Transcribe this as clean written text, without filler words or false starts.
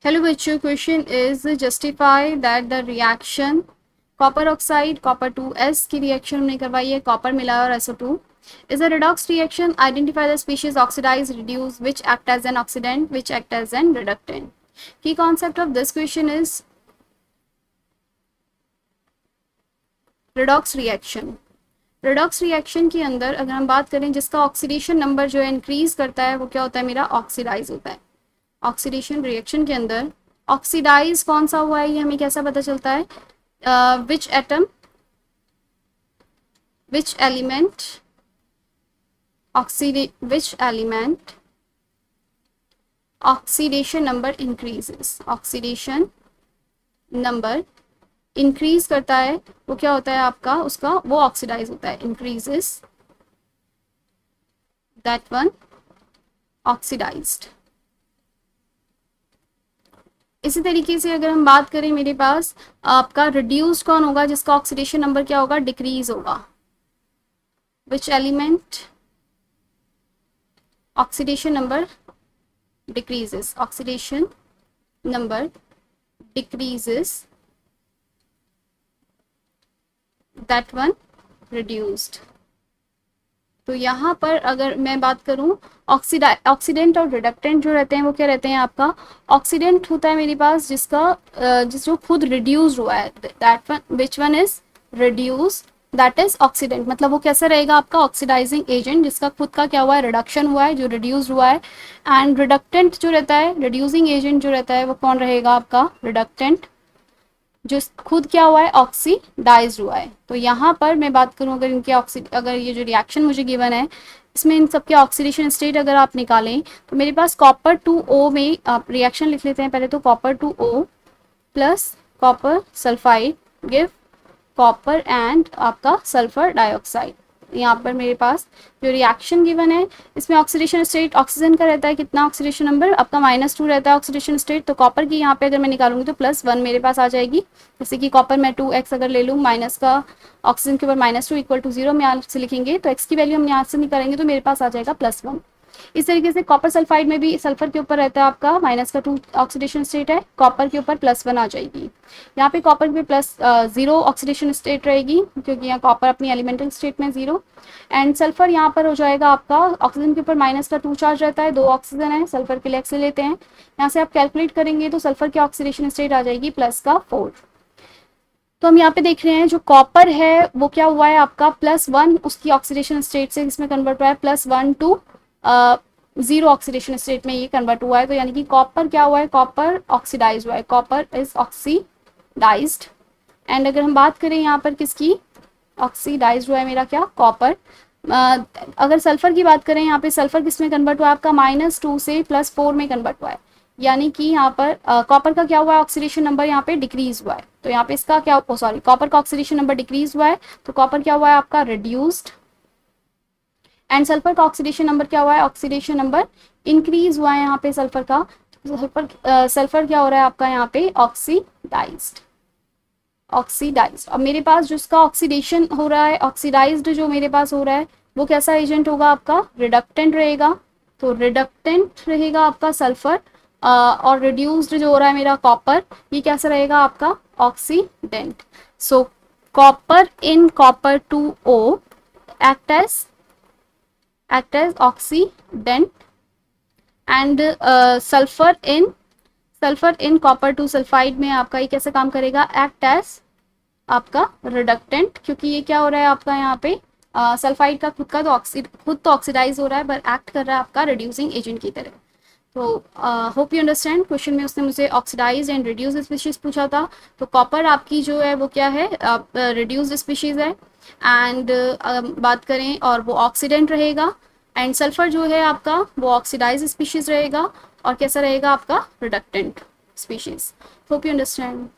Hello बच्चों, question is justify that the reaction copper oxide copper 2s की reaction हमने करवाई है, कॉपर मिला और SO2 is a redox reaction. Identify the species oxidize, reduce, which act as an oxidant, which act as an reductant. Key concept of this question is redox reaction. redox reaction के अंदर अगर हम बात करें जिसका oxidation number जो है increase करता है वो क्या होता है, मेरा ऑक्सीडाइज होता है. ऑक्सीडेशन रिएक्शन के अंदर ऑक्सीडाइज कौन सा हुआ है ये हमें कैसा पता चलता है, which atom which element which element oxidation number increases. Oxidation number increase करता है वो क्या होता है आपका, उसका वो ऑक्सीडाइज होता है, इंक्रीजेस, दैट वन ऑक्सीडाइज्ड. इसी तरीके से अगर हम बात करें मेरे पास आपका रिड्यूस्ड कौन होगा, जिसका ऑक्सीडेशन नंबर क्या होगा, डिक्रीज होगा. Which element oxidation number decreases, oxidation number decreases, that one reduced. तो यहाँ पर अगर मैं बात करूँ ऑक्सीडेंट और रिडक्टेंट जो रहते हैं वो क्या रहते हैं, आपका ऑक्सीडेंट होता है मेरे पास जिस जो खुद रिड्यूस हुआ है, that one which one is reduced, that is oxidant. मतलब वो कैसा रहेगा आपका, ऑक्सीडाइजिंग एजेंट जिसका खुद का क्या हुआ है, रिडक्शन हुआ है, जो रिड्यूस हुआ है. एंड रिडक्टेंट जो रहता है, रिड्यूसिंग एजेंट जो रहता है वो कौन रहेगा आपका, रिडक्टेंट जो खुद क्या हुआ है, ऑक्सीडाइज हुआ है. तो यहाँ पर मैं बात करूँ अगर इनके अगर ये जो रिएक्शन मुझे गिवन है इसमें इन सबके ऑक्सीडेशन स्टेट अगर आप निकालें तो मेरे पास कॉपर 2O में आप रिएक्शन लिख लेते हैं पहले. तो copper 2O plus copper sulphide give copper and आपका सल्फर डाइऑक्साइड. यहाँ पर मेरे पास जो रिएक्शन गिवन है इसमें ऑक्सीडेशन स्टेट ऑक्सीजन का रहता है कितना, ऑक्सीडेशन नंबर आपका -2 रहता है ऑक्सीडेशन स्टेट. तो कॉपर की यहाँ पे अगर मैं निकालूंगी तो +1 मेरे पास आ जाएगी. जैसे कि कॉपर मैं 2x अगर ले लूँ, माइनस का ऑक्सीजन के ऊपर -2 इक्वल टू 0 में यहाँ से लिखेंगे तो x की वैल्यू हम यहाँ से निकालेंगे तो मेरे पास आ जाएगा +1. इस तरीके से कॉपर सल्फाइड में भी सल्फर के ऊपर रहता है आपका -2 ऑक्सीडेशन स्टेट है, कॉपर के ऊपर +1 आ जाएगी. यहाँ पे कॉपर पे +0 ऑक्सीडेशन स्टेट रहेगी क्योंकि यहाँ कॉपर अपनी एलिमेंटल स्टेट में 0. एंड सल्फर यहाँ पर हो जाएगा आपका, ऑक्सीजन के ऊपर -2 चार्ज रहता है, 2 ऑक्सीजन है, सल्फर के लिए x ले लेते हैं. यहाँ से आप कैलकुलेट करेंगे तो सल्फर की ऑक्सीडेशन स्टेट आ जाएगी +4. तो हम यहाँ पे देख रहे हैं जो कॉपर है वो क्या हुआ है आपका +1 उसकी ऑक्सीडेशन स्टेट से इसमें कन्वर्ट हुआ है, +1 टू 0 ऑक्सीडेशन स्टेट में ये कन्वर्ट हुआ है. तो यानी कि कॉपर क्या हुआ है, कॉपर ऑक्सीडाइज हुआ है, कॉपर इज ऑक्सीडाइज्ड. एंड अगर हम बात करें यहाँ पर किसकी, ऑक्सीडाइज हुआ है मेरा क्या, कॉपर. अगर सल्फर की बात करें यहाँ पे सल्फर किस में कन्वर्ट हुआ है आपका, -2 से +4 में कन्वर्ट हुआ है. यानी कि यहाँ पर कॉपर का क्या हुआ है, ऑक्सीडेशन नंबर यहाँ पे डिक्रीज हुआ है. तो यहाँ पे इसका क्या, सॉरी कॉपर का ऑक्सीडेशन नंबर डिक्रीज हुआ है तो कॉपर क्या हुआ है आपका, रिड्यूस्ड. एंड सल्फर का ऑक्सीडेशन नंबर क्या हुआ है, ऑक्सीडेशन नंबर इंक्रीज हुआ है यहाँ पे सल्फर का. सल्फर क्या हो रहा है आपका यहाँ पे, ऑक्सीडाइज्ड. अब मेरे पास जिसका ऑक्सीडेशन हो रहा है, ऑक्सीडाइज्ड जो मेरे पास हो रहा है वो कैसा एजेंट होगा आपका, रिडक्टेंट रहेगा. तो रिडक्टेंट रहेगा आपका सल्फर. और रिड्यूस्ड जो हो रहा है मेरा कॉपर, ये कैसा रहेगा आपका, oxidant. So copper in copper 2O act as oxidant and sulfur in copper 2 sulfide में आपका ये कैसे काम करेगा, act as आपका रिडक्टेंट. क्योंकि ये क्या हो रहा है आपका यहाँ पे सल्फाइड का खुद तो ऑक्सीडाइज हो रहा है पर एक्ट कर रहा है आपका रिड्यूसिंग एजेंट की तरह. तो होप यू अंडरस्टैंड. क्वेश्चन में उसने मुझे ऑक्सीडाइज एंड रिड्यूस स्पीशीज पूछा था. तो कॉपर आपकी जो है वो क्या है, रिड्यूस स्पीशीज है. एंड बात करें और वो ऑक्सीडेंट रहेगा. एंड सल्फर जो है आपका वो ऑक्सीडाइज स्पीशीज रहेगा और कैसा रहेगा आपका, reductant species. Hope you understand.